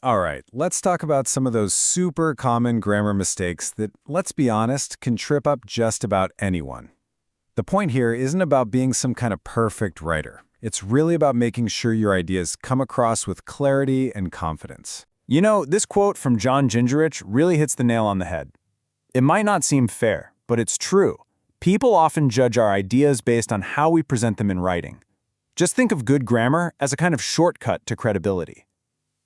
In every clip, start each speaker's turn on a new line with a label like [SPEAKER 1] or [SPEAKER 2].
[SPEAKER 1] All right, let's talk about some of those super common grammar mistakes that, let's be honest, can trip up just about anyone. The point here isn't about being some kind of perfect writer. It's really about making sure your ideas come across with clarity and confidence. You know, this quote from John Gingerich really hits the nail on the head. It might not seem fair, but it's true. People often judge our ideas based on how we present them in writing. Just think of good grammar as a kind of shortcut to credibility.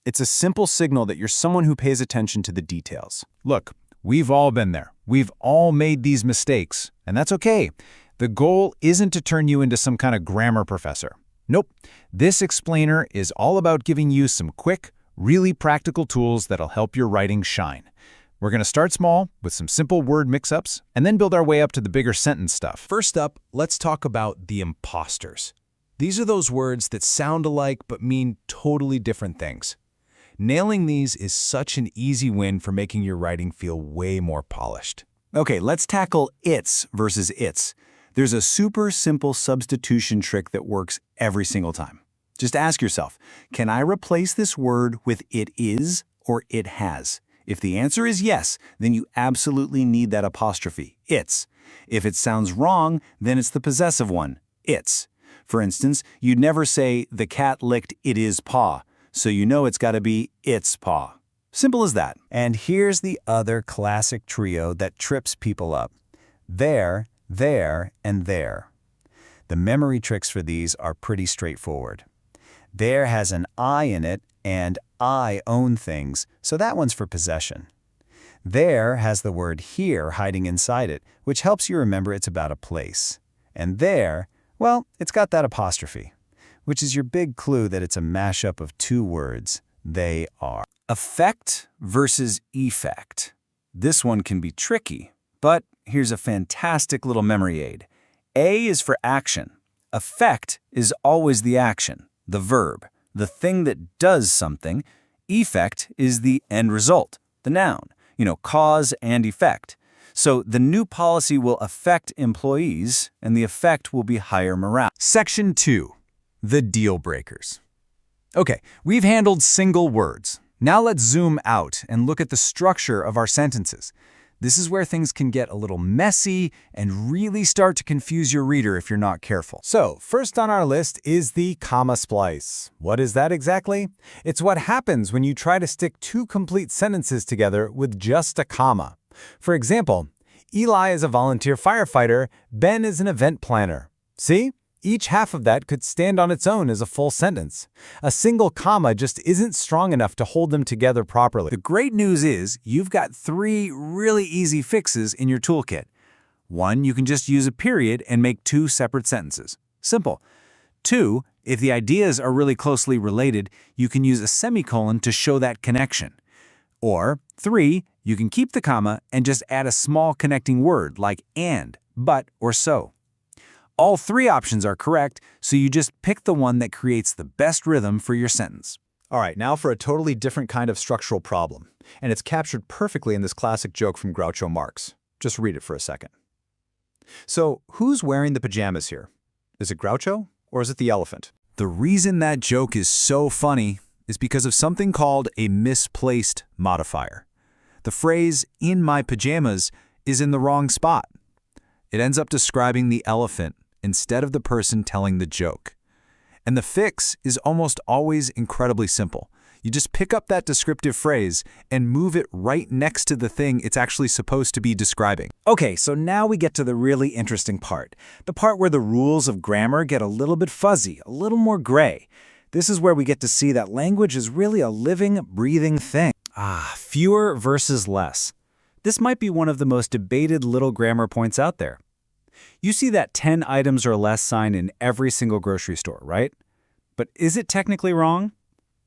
[SPEAKER 1] It's a simple signal that you're someone who pays attention to the details. Look, we've all been there. We've all made these mistakes, and that's okay. The goal isn't to turn you into some kind of grammar professor. Nope. This explainer is all about giving you some quick, really practical tools that'll help your writing shine. We're going to start small with some simple word mix-ups and then build our way up to the bigger sentence stuff.
[SPEAKER 2] First up, let's talk about the imposters. These are those words that sound alike but mean totally different things. Nailing these is such an easy win for making your writing feel way more polished.
[SPEAKER 3] Okay, let's tackle its versus its. There's a super simple substitution trick that works every single time. Just ask yourself, can I replace this word with it is or it has? If the answer is yes, then you absolutely need that apostrophe, its. If it sounds wrong, then it's the possessive one, its. For instance, you'd never say, the cat licked its paw, so you know it's got to be its paw. Simple as that.
[SPEAKER 4] And here's the other classic trio that trips people up. There, and there. The memory tricks for these are pretty straightforward. There has an I in it, and I own things, so that one's for possession. There has the word here hiding inside it, which helps you remember it's about a place. And there, well, it's got that apostrophe, which is your big clue that it's a mashup of two words, they are.
[SPEAKER 3] Effect versus effect. This one can be tricky, but here's a fantastic little memory aid. A is for action. Effect is always the action, the verb, the thing that does something. Effect is the end result, the noun, cause and effect. So the new policy will affect employees, and the effect will be higher morale.
[SPEAKER 1] Section 2. The deal breakers. Okay, we've handled single words. Now let's zoom out and look at the structure of our sentences. This is where things can get a little messy and really start to confuse your reader if you're not careful. So, first on our list is the comma splice. What is that exactly? It's what happens when you try to stick two complete sentences together with just a comma. For example, Eli is a volunteer firefighter, Ben is an event planner. See? Each half of that could stand on its own as a full sentence. A single comma just isn't strong enough to hold them together properly.
[SPEAKER 3] The great news is you've got 3 really easy fixes in your toolkit. 1, you can just use a period and make 2 separate sentences. Simple. 2, if the ideas are really closely related, you can use a semicolon to show that connection. Or 3, you can keep the comma and just add a small connecting word like and, but, or so. All 3 options are correct, so you just pick the one that creates the best rhythm for your sentence.
[SPEAKER 1] All right, now for a totally different kind of structural problem. And it's captured perfectly in this classic joke from Groucho Marx. Just read it for a second. So, who's wearing the pajamas here? Is it Groucho, or is it the elephant?
[SPEAKER 3] The reason that joke is so funny is because of something called a misplaced modifier. The phrase, in my pajamas, is in the wrong spot. It ends up describing the elephant instead of the person telling the joke. And the fix is almost always incredibly simple. You just pick up that descriptive phrase and move it right next to the thing it's actually supposed to be describing.
[SPEAKER 4] Okay, so now we get to the really interesting part. The part where the rules of grammar get a little bit fuzzy, a little more gray. This is where we get to see that language is really a living, breathing thing. Fewer versus less. This might be one of the most debated little grammar points out there. You see that 10 items or less sign in every single grocery store, right? But is it technically wrong?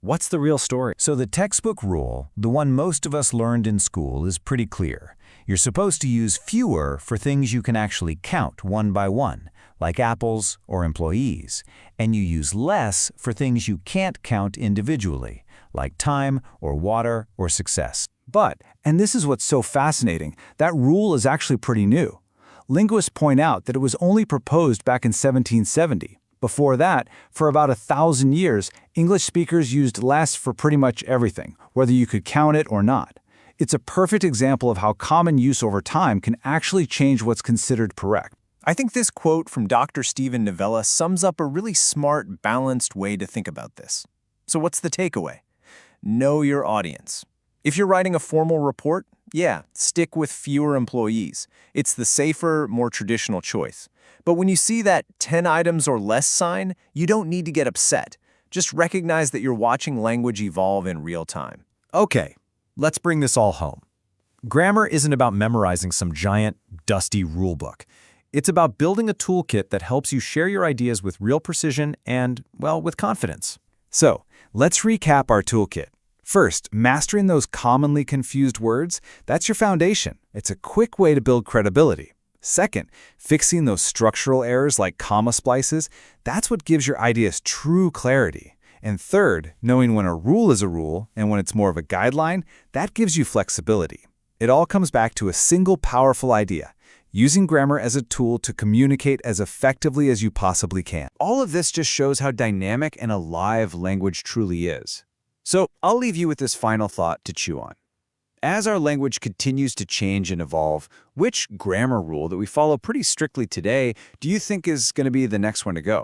[SPEAKER 4] What's the real story?
[SPEAKER 5] So the textbook rule, the one most of us learned in school, is pretty clear. You're supposed to use fewer for things you can actually count one by one, like apples or employees, and you use less for things you can't count individually, like time or water or success.
[SPEAKER 4] But, and this is what's so fascinating, that rule is actually pretty new. Linguists point out that it was only proposed back in 1770,
[SPEAKER 1] Before that, for about 1,000 years, English speakers used less for pretty much everything, whether you could count it or not. It's a perfect example of how common use over time can actually change what's considered correct.
[SPEAKER 2] I think this quote from Dr. Stephen Novella sums up a really smart, balanced way to think about this. So what's the takeaway? Know your audience. If you're writing a formal report, yeah, stick with fewer employees. It's the safer, more traditional choice. But when you see that 10 items or less sign, you don't need to get upset. Just recognize that you're watching language evolve in real time.
[SPEAKER 1] Okay, let's bring this all home. Grammar isn't about memorizing some giant, dusty rulebook. It's about building a toolkit that helps you share your ideas with real precision and, well, with confidence. So, let's recap our toolkit. First, mastering those commonly confused words, that's your foundation. It's a quick way to build credibility. Second, fixing those structural errors like comma splices, that's what gives your ideas true clarity. And third, knowing when a rule is a rule and when it's more of a guideline, that gives you flexibility. It all comes back to a single powerful idea: using grammar as a tool to communicate as effectively as you possibly can.
[SPEAKER 3] All of this just shows how dynamic and alive language truly is. So I'll leave you with this final thought to chew on. As our language continues to change and evolve, which grammar rule that we follow pretty strictly today do you think is going to be the next one to go?